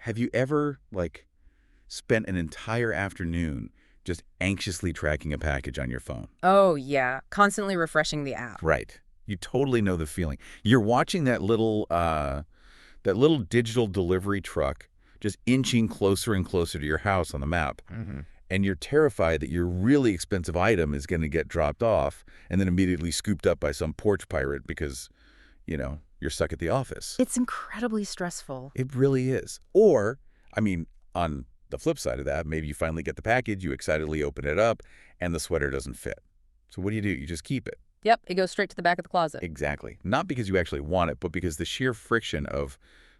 Have you ever, like, spent an entire afternoon just anxiously tracking a package on your phone? Oh, yeah. Constantly refreshing the app. Right. You totally know the feeling. You're watching that little digital delivery truck just inching closer and closer to your house on the map. And you're terrified that your really expensive item is going to get dropped off and then immediately scooped up by some porch pirate because, you're stuck at the office. It's incredibly stressful. It really is. Or, I mean, on the flip side of that, maybe you finally get the package, you excitedly open it up, and the sweater doesn't fit. So what do? You just keep it. Yep, it goes straight to the back of the closet. Exactly. Not because you actually want it, but because the sheer friction of,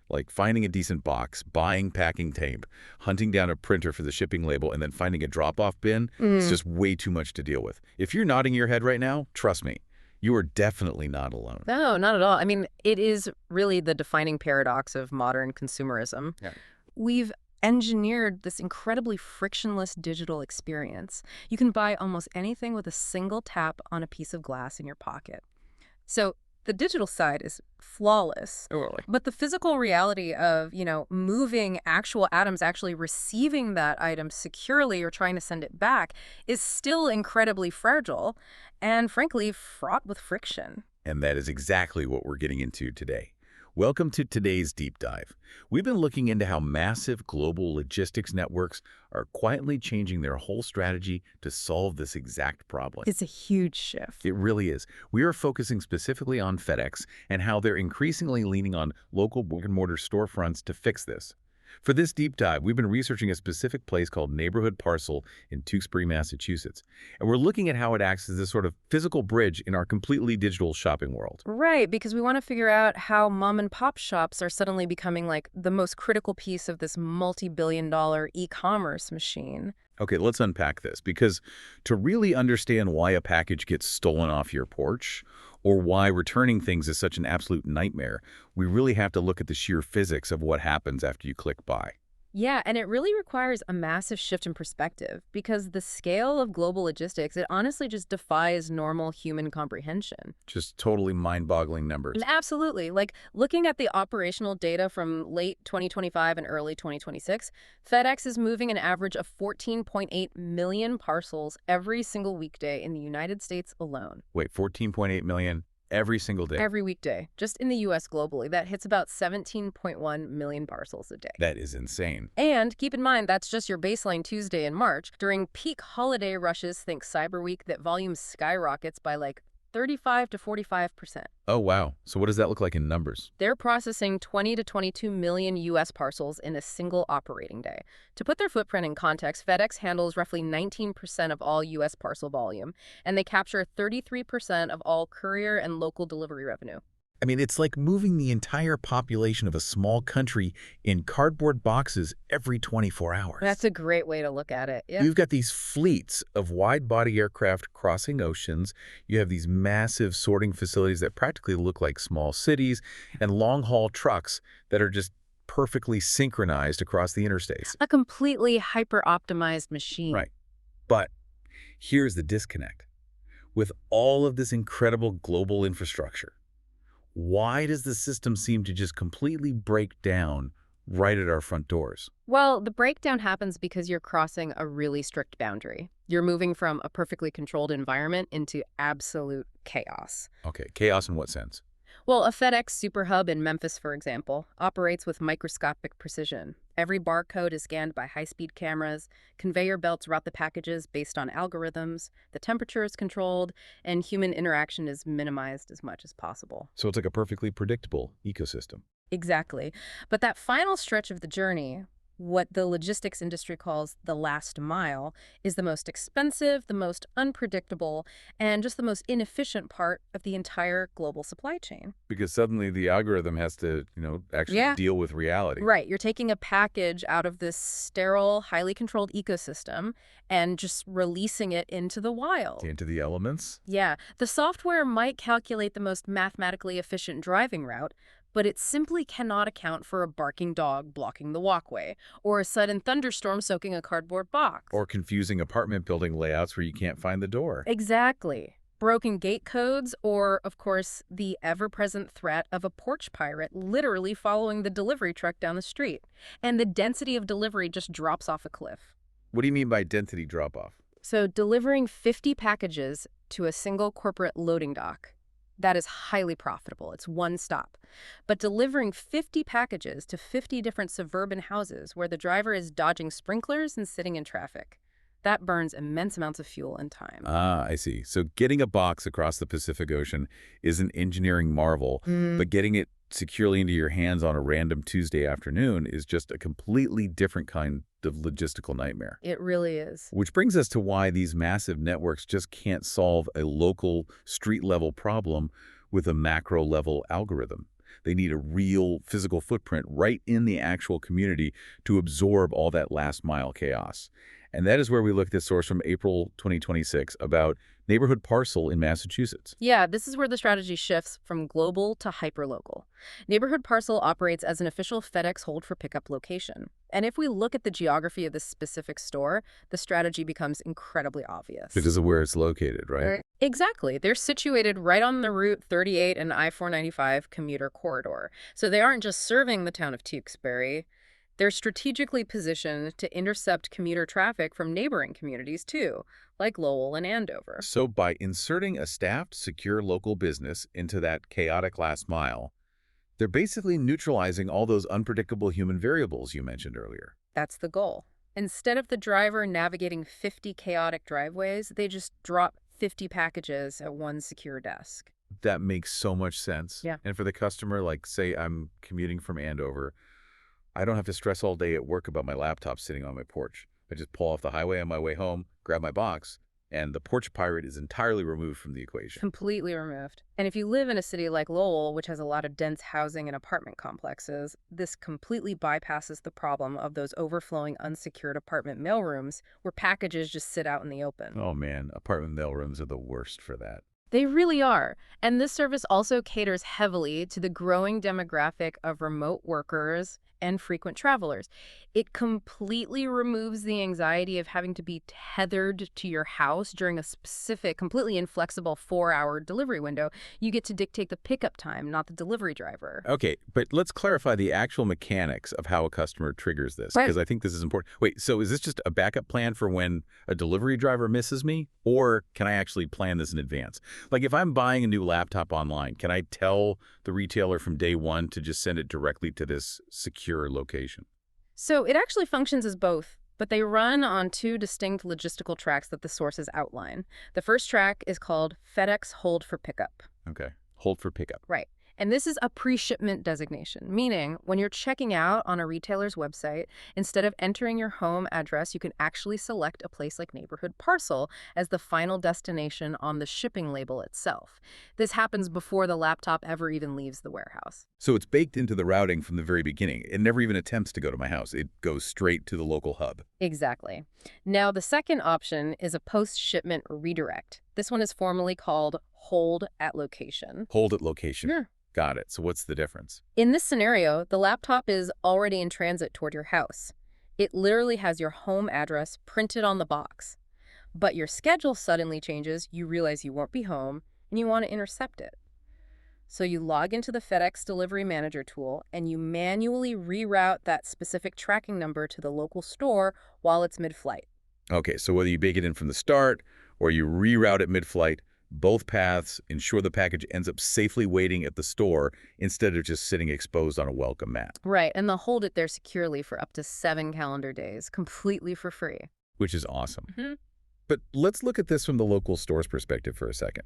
like, finding a decent box, buying packing tape, hunting down a printer for the shipping label, and then finding a drop-off bin is just way too much to deal with. If you're nodding your head right now, trust me, you are definitely not alone. No, not at all. I mean, it is really the defining paradox of modern consumerism. Yeah. We've engineered this incredibly frictionless digital experience. You can buy almost anything with a single tap on a piece of glass in your pocket. So the digital side is flawless. Totally. But the physical reality of, moving actual atoms, actually receiving that item securely or trying to send it back is still incredibly fragile and, frankly, fraught with friction. And that is exactly what we're getting into today. Welcome to today's deep dive. We've been looking into how massive global logistics networks are quietly changing their whole strategy to solve this exact problem. It's a huge shift. It really is. We are focusing specifically on FedEx and how they're increasingly leaning on local brick-and-mortar storefronts to fix this. For this deep dive, we've been researching a specific place called Neighborhood Parcel in Tewksbury, Massachusetts. And we're looking at how it acts as this sort of physical bridge in our completely digital shopping world. Right, because we want to figure out how mom and pop shops are suddenly becoming like the most critical piece of this multi-billion-dollar e-commerce machine. Okay, let's unpack this, because to really understand why a package gets stolen off your porch or why returning things is such an absolute nightmare, we really have to look at the sheer physics of what happens after you click buy. Yeah, and it really requires a massive shift in perspective because the scale of global logistics, it honestly just defies normal human comprehension. Just totally mind-boggling numbers. And absolutely. Like looking at the operational data from late 2025 and early 2026, FedEx is moving an average of 14.8 million parcels every single weekday in the United States alone. Wait, 14.8 million every single day? Every weekday. Just in the U.S. globally, that hits about 17.1 million parcels a day. That is insane. And keep in mind, that's just your baseline Tuesday in March. During peak holiday rushes, think Cyber Week, that volume skyrockets by like 35 to 45%. Oh, wow. So what does that look like in numbers? They're processing 20 to 22 million U.S. parcels in a single operating day. To put their footprint in context, FedEx handles roughly 19% of all U.S. parcel volume, and they capture 33% of all courier and local delivery revenue. I mean, it's like moving the entire population of a small country in cardboard boxes every 24 hours. That's a great way to look at it. Yeah. You've got these fleets of wide-body aircraft crossing oceans. You have these massive sorting facilities that practically look like small cities, and long-haul trucks that are just perfectly synchronized across the interstates. A completely hyper-optimized machine. Right. But here's the disconnect. With all of this incredible global infrastructure, why does the system seem to just completely break down right at our front doors? Well, the breakdown happens because you're crossing a really strict boundary. You're moving from a perfectly controlled environment into absolute chaos. Okay, chaos in what sense? Well, a FedEx super hub in Memphis, for example, operates with microscopic precision. Every barcode is scanned by high-speed cameras, conveyor belts route the packages based on algorithms, the temperature is controlled, and human interaction is minimized as much as possible. So it's like a perfectly predictable ecosystem. Exactly. But that final stretch of the journey, what the logistics industry calls the last mile, is the most expensive, the most unpredictable, and just the most inefficient part of the entire global supply chain. Because suddenly the algorithm has to, actually deal with reality. Right. You're taking a package out of this sterile, highly controlled ecosystem and just releasing it into the wild. Into the elements? Yeah. The software might calculate the most mathematically efficient driving route, but it simply cannot account for a barking dog blocking the walkway, or a sudden thunderstorm soaking a cardboard box. Or confusing apartment building layouts where you can't find the door. Exactly. Broken gate codes, or, of course, the ever-present threat of a porch pirate literally following the delivery truck down the street. And the density of delivery just drops off a cliff. What do you mean by density drop-off? So delivering 50 packages to a single corporate loading dock, that is highly profitable. It's one stop. But delivering 50 packages to 50 different suburban houses where the driver is dodging sprinklers and sitting in traffic, that burns immense amounts of fuel and time. Ah, I see. So getting a box across the Pacific Ocean is an engineering marvel, but getting it securely into your hands on a random Tuesday afternoon is just a completely different kind of logistical nightmare. It really is. Which brings us to why these massive networks just can't solve a local street-level problem with a macro-level algorithm. They need a real physical footprint right in the actual community to absorb all that last-mile chaos. And that is where we look at this source from April 2026 about neighborhood parcel in Massachusetts. Yeah, this is where the strategy shifts from global to hyperlocal. Neighborhood Parcel operates as an official FedEx hold for pickup location. And if we look at the geography of this specific store, the strategy becomes incredibly obvious. Because of where it's located, right? Exactly. They're situated right on the Route 38 and I-495 commuter corridor. So they aren't just serving the town of Tewksbury. They're strategically positioned to intercept commuter traffic from neighboring communities, too, like Lowell and Andover. So by inserting a staffed, secure local business into that chaotic last mile, they're basically neutralizing all those unpredictable human variables you mentioned earlier. That's the goal. Instead of the driver navigating 50 chaotic driveways, they just drop 50 packages at one secure desk. That makes so much sense. Yeah. And for the customer, like say I'm commuting from Andover, I don't have to stress all day at work about my laptop sitting on my porch. I just pull off the highway on my way home, grab my box, and the porch pirate is entirely removed from the equation. Completely removed. And if you live in a city like Lowell, which has a lot of dense housing and apartment complexes, this completely bypasses the problem of those overflowing unsecured apartment mailrooms where packages just sit out in the open. Oh man, apartment mailrooms are the worst for that. They really are. And this service also caters heavily to the growing demographic of remote workers and frequent travelers. It completely removes the anxiety of having to be tethered to your house during a specific, completely inflexible 4-hour delivery window. You get to dictate the pickup time, not the delivery driver. Okay, but let's clarify the actual mechanics of how a customer triggers this, Right. because I think this is important. Wait, so is this just a backup plan for when a delivery driver misses me, or can I actually plan this in advance? Like if I'm buying a new laptop online, can I tell the retailer from day one to just send it directly to this secure location? So it actually functions as both, but they run on two distinct logistical tracks that the sources outline. The first track is called FedEx Hold for Pickup. Okay, hold for pickup. Right. And this is a pre-shipment designation, meaning when you're checking out on a retailer's website, instead of entering your home address, you can actually select a place like Neighborhood Parcel as the final destination on the shipping label itself. This happens before the laptop ever even leaves the warehouse. So it's baked into the routing from the very beginning. It never even attempts to go to my house. It goes straight to the local hub. Exactly. Now, the second option is a post-shipment redirect. This one is formally called Hold at Location. Hold at location. Yeah. Got it. So what's the difference? In this scenario, the laptop is already in transit toward your house. It literally has your home address printed on the box. But your schedule suddenly changes, you realize you won't be home, and you want to intercept it. So you log into the FedEx Delivery Manager tool, and you manually reroute that specific tracking number to the local store while it's mid-flight. Okay, so whether you bake it in from the start or you reroute it mid-flight, both paths ensure the package ends up safely waiting at the store instead of just sitting exposed on a welcome mat. Right, and they'll hold it there securely for up to 7 calendar days, completely for free. Which is awesome. Mm-hmm. But let's look at this from the local store's perspective for a second.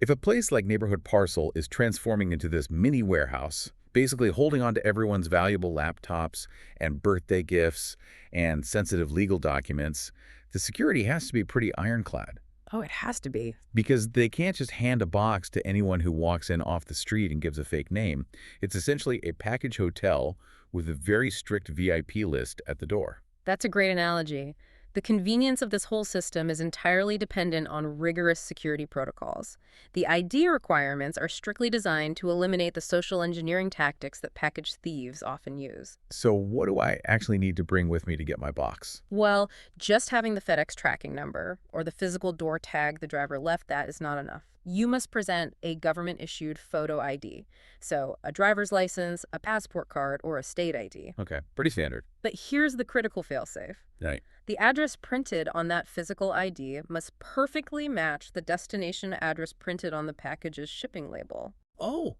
If a place like Neighborhood Parcel is transforming into this mini warehouse, basically holding on to everyone's valuable laptops and birthday gifts and sensitive legal documents, the security has to be pretty ironclad. Oh, it has to be. Because they can't just hand a box to anyone who walks in off the street and gives a fake name. It's essentially a package hotel with a very strict VIP list at the door. That's a great analogy. The convenience of this whole system is entirely dependent on rigorous security protocols. The ID requirements are strictly designed to eliminate the social engineering tactics that package thieves often use. So what do I actually need to bring with me to get my box? Well, just having the FedEx tracking number or the physical door tag the driver left that is not enough. You must present a government-issued photo ID, so a driver's license, a passport card, or a state ID. Okay, pretty standard. But here's the critical failsafe. Right. The address printed on that physical ID must perfectly match the destination address printed on the package's shipping label. Oh,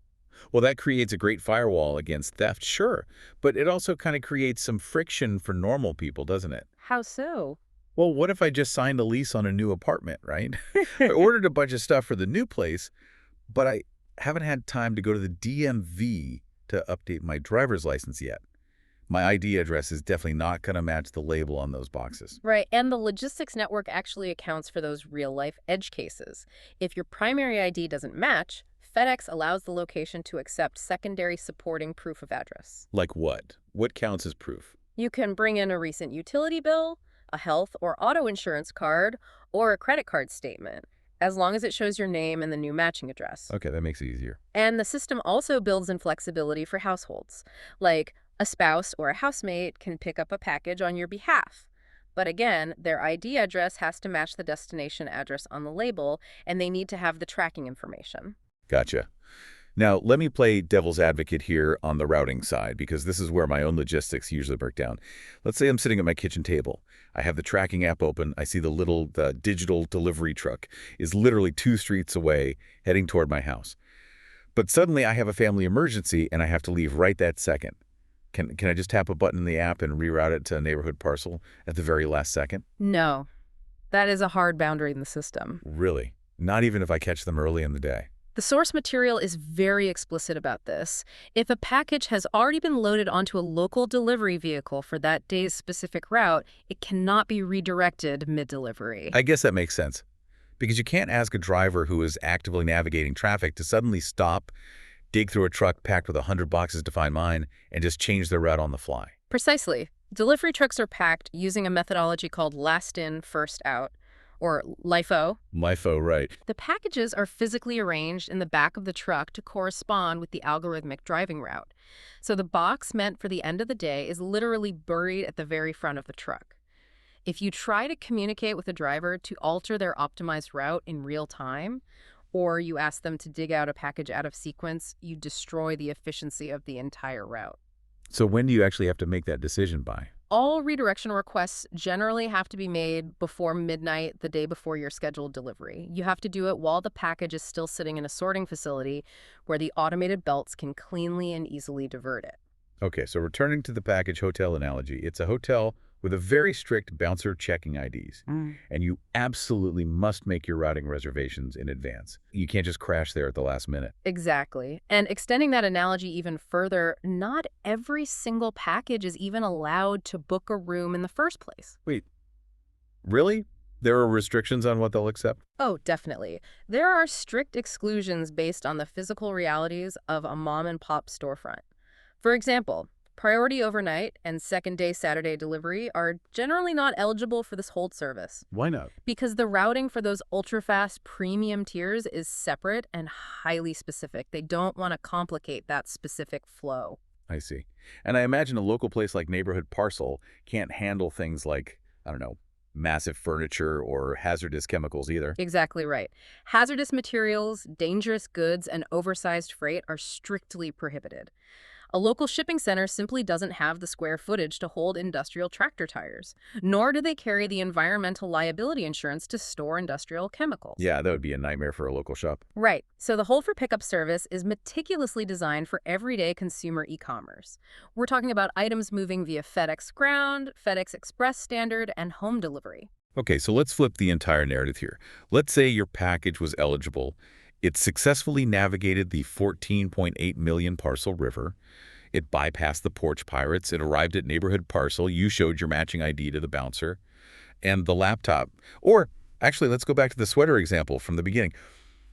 well, that creates a great firewall against theft, sure. But it also kind of creates some friction for normal people, doesn't it? How so? Well, what if I just signed a lease on a new apartment, right? I ordered a bunch of stuff for the new place, but I haven't had time to go to the DMV to update my driver's license yet. My ID address is definitely not going to match the label on those boxes. Right, and the logistics network actually accounts for those real-life edge cases. If your primary ID doesn't match, FedEx allows the location to accept secondary supporting proof of address. Like what? What counts as proof? You can bring in a recent utility bill, a health or auto insurance card, or a credit card statement, as long as it shows your name and the new matching address. Okay, that makes it easier. And the system also builds in flexibility for households, like a spouse or a housemate can pick up a package on your behalf. But again, their ID address has to match the destination address on the label, and they need to have the tracking information. Gotcha. Now, let me play devil's advocate here on the routing side, because this is where my own logistics usually break down. Let's say I'm sitting at my kitchen table. I have the tracking app open. I see the digital delivery truck is literally 2 streets away heading toward my house. But suddenly I have a family emergency and I have to leave right that second. Can I just tap a button in the app and reroute it to a neighborhood parcel at the very last second? No, that is a hard boundary in the system. Really? Not even if I catch them early in the day? The source material is very explicit about this. If a package has already been loaded onto a local delivery vehicle for that day's specific route, it cannot be redirected mid-delivery. I guess that makes sense. Because you can't ask a driver who is actively navigating traffic to suddenly stop, dig through a truck packed with 100 boxes to find mine, and just change their route on the fly. Precisely. Delivery trucks are packed using a methodology called last in, first out, or LIFO. LIFO, right. The packages are physically arranged in the back of the truck to correspond with the algorithmic driving route. So the box meant for the end of the day is literally buried at the very front of the truck. If you try to communicate with a driver to alter their optimized route in real time, or you ask them to dig out a package out of sequence, you destroy the efficiency of the entire route. So when do you actually have to make that decision by? All redirection requests generally have to be made before midnight the day before your scheduled delivery. You have to do it while the package is still sitting in a sorting facility where the automated belts can cleanly and easily divert it. Okay, so returning to the package hotel analogy, it's a hotel with a very strict bouncer checking IDs. And you absolutely must make your routing reservations in advance. You can't just crash there at the last minute. Exactly. And extending that analogy even further, not every single package is even allowed to book a room in the first place. Wait, really? There are restrictions on what they'll accept? Oh, definitely. There are strict exclusions based on the physical realities of a mom-and-pop storefront. For example, priority overnight and second-day Saturday delivery are generally not eligible for this hold service. Why not? Because the routing for those ultra-fast premium tiers is separate and highly specific. They don't want to complicate that specific flow. I see. And I imagine a local place like Neighborhood Parcel can't handle things like, I don't know, massive furniture or hazardous chemicals either. Exactly right. Hazardous materials, dangerous goods, and oversized freight are strictly prohibited. A local shipping center simply doesn't have the square footage to hold industrial tractor tires, nor do they carry the environmental liability insurance to store industrial chemicals. Yeah, that would be a nightmare for a local shop. Right. So the Hold for Pickup service is meticulously designed for everyday consumer e-commerce. We're talking about items moving via FedEx Ground, FedEx Express Standard, and home delivery. Okay, so let's flip the entire narrative here. Let's say your package was eligible. It successfully navigated the 14.8 million parcel river. It bypassed the porch pirates. It arrived at Neighborhood Parcel. You showed your matching ID to the bouncer. And the laptop. Or, actually, let's go back to the sweater example from the beginning.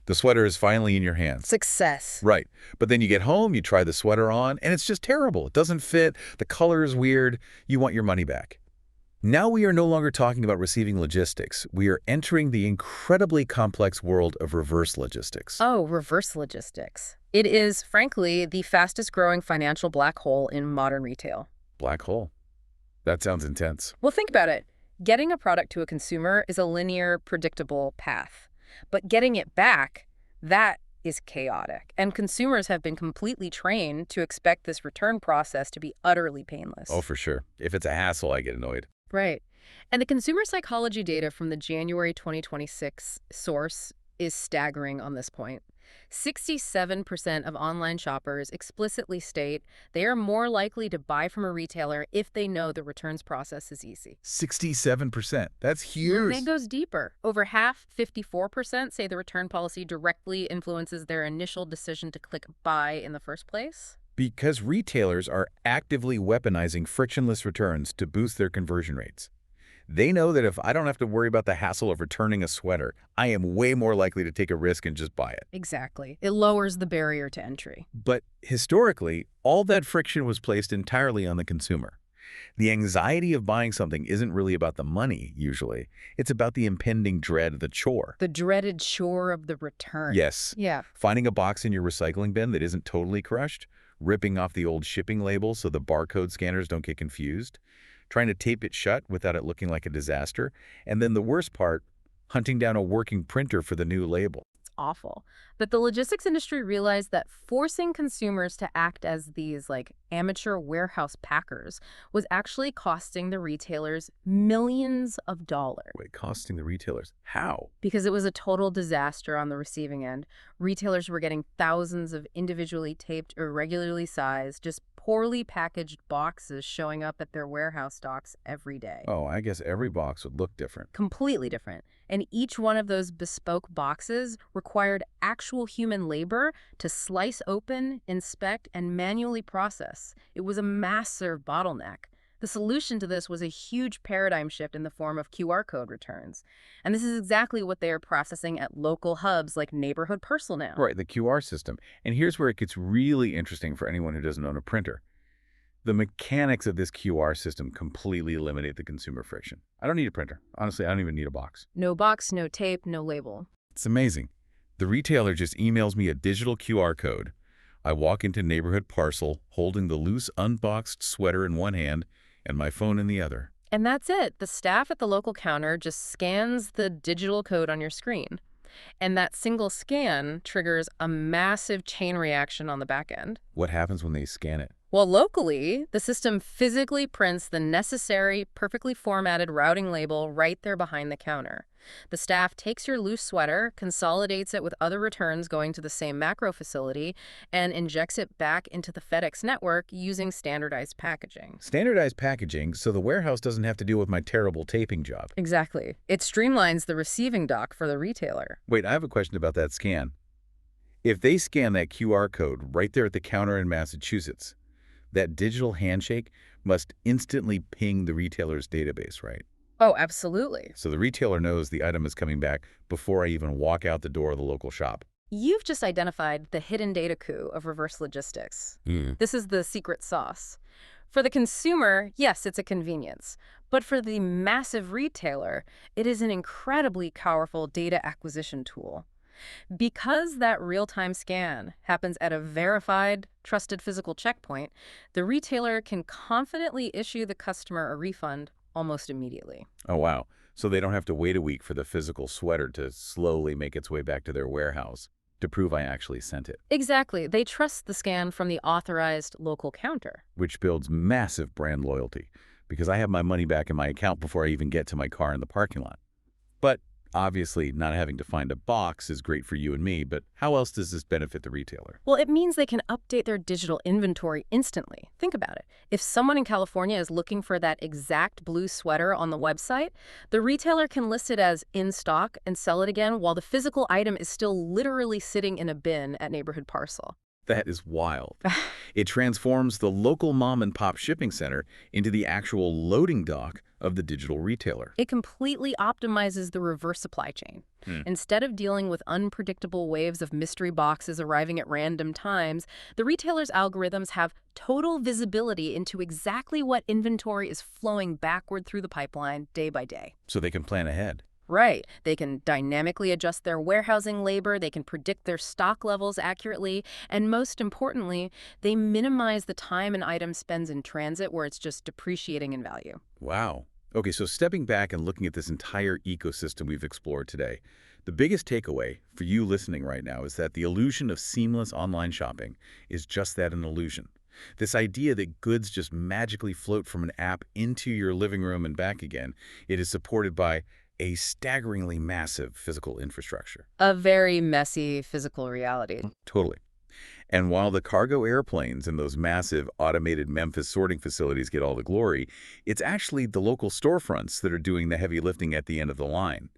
The sweater is finally in your hands. Success. Right. But then you get home, you try the sweater on, and it's just terrible. It doesn't fit. The color is weird. You want your money back. Now we are no longer talking about receiving logistics. We are entering the incredibly complex world of reverse logistics. Oh, reverse logistics. It is, frankly, the fastest growing financial black hole in modern retail. Black hole. That sounds intense. Well, think about it. Getting a product to a consumer is a linear, predictable path. But getting it back, that is chaotic. And consumers have been completely trained to expect this return process to be utterly painless. Oh, for sure. If it's a hassle, I get annoyed. Right. And the consumer psychology data from the January 2026 source is staggering on this point. 67% of online shoppers explicitly state they are more likely to buy from a retailer if they know the returns process is easy. 67%. That's huge. It goes deeper. Over half, 54%, say the return policy directly influences their initial decision to click buy in the first place. Because retailers are actively weaponizing frictionless returns to boost their conversion rates. They know that if I don't have to worry about the hassle of returning a sweater, I am way more likely to take a risk and just buy it. Exactly. It lowers the barrier to entry. But historically, all that friction was placed entirely on the consumer. The anxiety of buying something isn't really about the money, usually. It's about the impending dread of the chore. The dreaded chore of the return. Yes. Yeah. Finding a box in your recycling bin that isn't totally crushed, ripping off the old shipping label so the barcode scanners don't get confused, trying to tape it shut without it looking like a disaster, and then the worst part, hunting down a working printer for the new label. It's awful. But the logistics industry realized that forcing consumers to act as these amateur warehouse packers was actually costing the retailers millions of dollars. Wait, costing the retailers? How? Because it was a total disaster on the receiving end. Retailers were getting thousands of individually taped, irregularly sized, just poorly packaged boxes showing up at their warehouse docks every day. Oh, I guess every box would look different. Completely different. And each one of those bespoke boxes required actual human labor to slice open, inspect, and manually process. It was a massive bottleneck. The solution to this was a huge paradigm shift in the form of QR code returns. And this is exactly what they are processing at local hubs like Neighborhood Parcel now. Right, the QR system. And here's where it gets really interesting for anyone who doesn't own a printer. The mechanics of this QR system completely eliminate the consumer friction. I don't need a printer. Honestly, I don't even need a box. No box, no tape, no label. It's amazing. The retailer just emails me a digital QR code. I walk into Neighborhood Parcel holding the loose, unboxed sweater in one hand and my phone in the other. And that's it. The staff at the local counter just scans the digital code on your screen. And that single scan triggers a massive chain reaction on the back end. What happens when they scan it? Well, locally, the system physically prints the necessary, perfectly formatted routing label right there behind the counter. The staff takes your loose sweater, consolidates it with other returns going to the same macro facility, and injects it back into the FedEx network using standardized packaging. Standardized packaging so the warehouse doesn't have to deal with my terrible taping job. Exactly. It streamlines the receiving dock for the retailer. Wait, I have a question about that scan. If they scan that QR code right there at the counter in Massachusetts, that digital handshake must instantly ping the retailer's database, right? Oh, absolutely. So the retailer knows the item is coming back before I even walk out the door of the local shop. You've just identified the hidden data coup of reverse logistics. This is the secret sauce. For the consumer, yes, it's a convenience. But for the massive retailer, it is an incredibly powerful data acquisition tool. Because that real-time scan happens at a verified, trusted physical checkpoint, the retailer can confidently issue the customer a refund almost immediately. Oh, wow. So they don't have to wait a week for the physical sweater to slowly make its way back to their warehouse to prove I actually sent it. Exactly. They trust the scan from the authorized local counter. Which builds massive brand loyalty because I have my money back in my account before I even get to my car in the parking lot. But obviously, not having to find a box is great for you and me, but how else does this benefit the retailer? Well, it means they can update their digital inventory instantly. Think about it. If someone in California is looking for that exact blue sweater on the website, the retailer can list it as in stock and sell it again while the physical item is still literally sitting in a bin at Neighborhood Parcel. That is wild. It transforms the local mom-and-pop shipping center into the actual loading dock of the digital retailer. It completely optimizes the reverse supply chain. Hmm. Instead of dealing with unpredictable waves of mystery boxes arriving at random times, the retailer's algorithms have total visibility into exactly what inventory is flowing backward through the pipeline day by day. So they can plan ahead. Right. They can dynamically adjust their warehousing labor, they can predict their stock levels accurately, and most importantly, they minimize the time an item spends in transit where it's just depreciating in value. Wow. Okay, so stepping back and looking at this entire ecosystem we've explored today, the biggest takeaway for you listening right now is that the illusion of seamless online shopping is just that, an illusion. This idea that goods just magically float from an app into your living room and back again, it is supported by a staggeringly massive physical infrastructure. A very messy physical reality. Totally. And while the cargo airplanes and those massive automated Memphis sorting facilities get all the glory, it's actually the local storefronts that are doing the heavy lifting at the end of the line.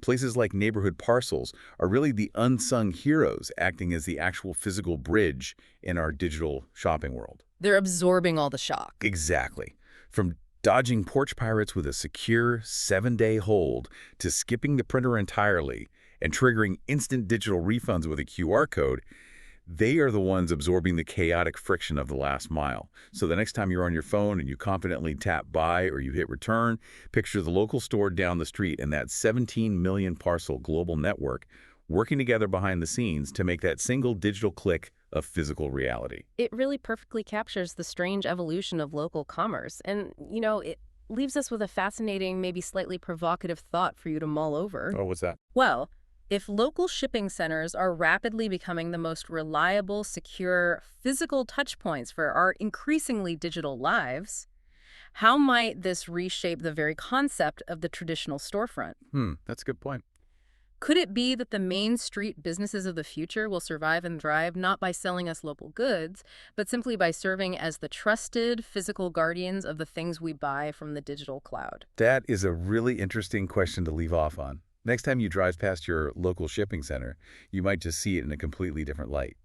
Places like neighborhood parcels are really the unsung heroes acting as the actual physical bridge in our digital shopping world. They're absorbing all the shock. Exactly. From dodging porch pirates with a secure 7-day hold to skipping the printer entirely and triggering instant digital refunds with a QR code, they are the ones absorbing the chaotic friction of the last mile. So the next time you're on your phone and you confidently tap buy or you hit return, picture the local store down the street and that 17 million parcel global network working together behind the scenes to make that single digital click a physical reality. It really perfectly captures the strange evolution of local commerce. And, it leaves us with a fascinating, maybe slightly provocative thought for you to mull over. Oh, what's that? Well, if local shipping centers are rapidly becoming the most reliable, secure, physical touchpoints for our increasingly digital lives, how might this reshape the very concept of the traditional storefront? That's a good point. Could it be that the main street businesses of the future will survive and thrive not by selling us local goods, but simply by serving as the trusted physical guardians of the things we buy from the digital cloud? That is a really interesting question to leave off on. Next time you drive past your local shipping center, you might just see it in a completely different light.